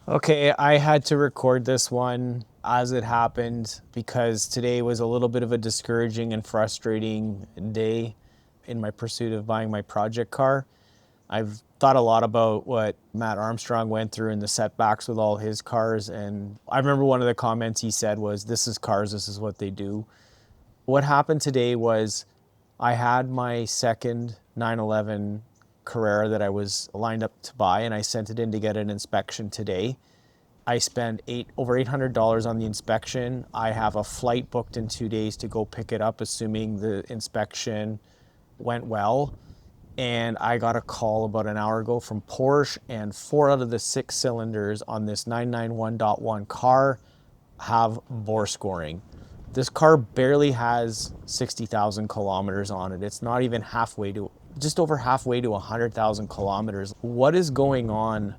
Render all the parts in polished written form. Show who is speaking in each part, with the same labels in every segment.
Speaker 1: Okay, I had to record this one as it happened because today was a little bit of a discouraging and frustrating day in my pursuit of buying my project car. I've thought a lot about what Matt Armstrong went through and the setbacks with all his cars. And I remember one of the comments he said was, "This is cars, this is what they do." What happened today was I had my second 911 Carrera that I was lined up to buy, and I sent it in to get an inspection today. I spent over $800 on the inspection. I have a flight booked in 2 days to go pick it up, assuming the inspection went well. And I got a call about an hour ago from Porsche, and 4 out of the 6 cylinders on this 991.1 car have bore scoring. This car barely has 60,000 kilometers on it. It's not even just over halfway to 100,000 kilometers. What is going on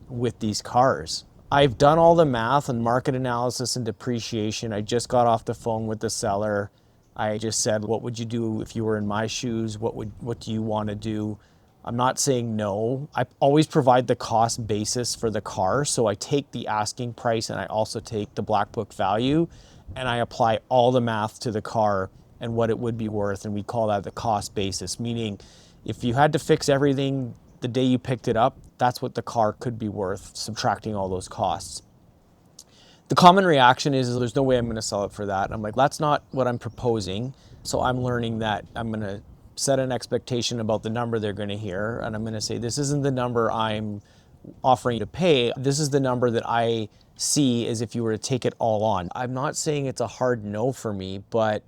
Speaker 1: with these cars? I've done all the math and market analysis and depreciation. I just got off the phone with the seller. I just said, what would you do if you were in my shoes? What do you want to do? I'm not saying no. I always provide the cost basis for the car. So I take the asking price and I also take the black book value and I apply all the math to the car and what it would be worth. And we call that the cost basis, meaning if you had to fix everything the day you picked it up, that's what the car could be worth, subtracting all those costs. The common reaction is there's no way I'm going to sell it for that. I'm like, that's not what I'm proposing. So I'm learning that I'm going to set an expectation about the number they're going to hear. And I'm going to say, this isn't the number I'm offering to pay. This is the number that I see as if you were to take it all on. I'm not saying it's a hard no for me, but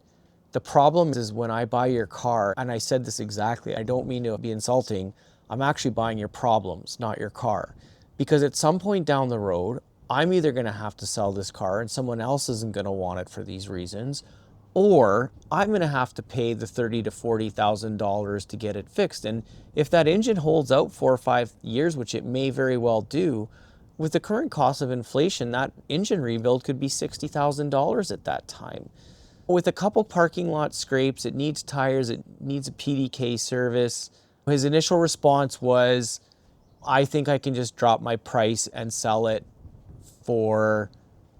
Speaker 1: the problem is when I buy your car, and I said this exactly, I don't mean to be insulting, I'm actually buying your problems, not your car. Because at some point down the road, I'm either going to have to sell this car and someone else isn't going to want it for these reasons, or I'm going to have to pay the $30,000 to $40,000 to get it fixed. And if that engine holds out 4 or 5 years, which it may very well do, with the current cost of inflation, that engine rebuild could be $60,000 at that time. With a couple parking lot scrapes, it needs tires, it needs a PDK service. His initial response was, I think I can just drop my price and sell it for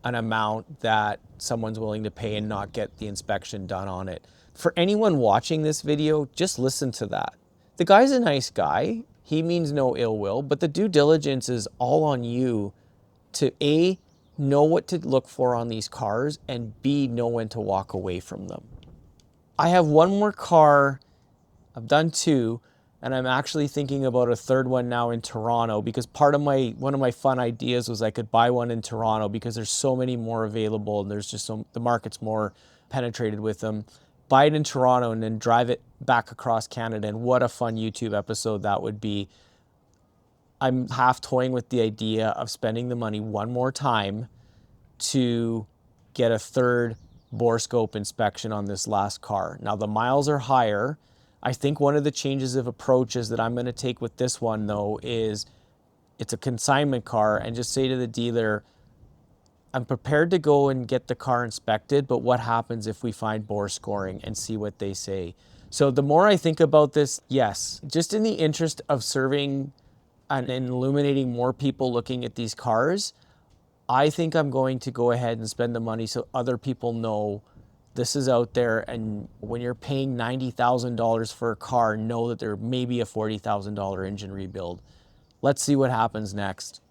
Speaker 1: an amount that someone's willing to pay and not get the inspection done on it. For anyone watching this video, just listen to that. The guy's a nice guy. He means no ill will, but the due diligence is all on you to A, know what to look for on these cars, and B, know when to walk away from them. I have one more car. I've done 2, and I'm actually thinking about a third one now in Toronto, because one of my fun ideas was I could buy one in Toronto because there's so many more available and the market's more penetrated with them. Buy it in Toronto and then drive it back across Canada, and what a fun YouTube episode that would be. I'm half toying with the idea of spending the money one more time to get a third bore scope inspection on this last car. Now the miles are higher. I think one of the changes of approaches that I'm going to take with this one though is it's a consignment car, and just say to the dealer, I'm prepared to go and get the car inspected, but what happens if we find bore scoring, and see what they say. So the more I think about this, yes, just in the interest of serving and illuminating more people looking at these cars, I think I'm going to go ahead and spend the money so other people know this is out there. And when you're paying $90,000 for a car, know that there may be a $40,000 engine rebuild. Let's see what happens next.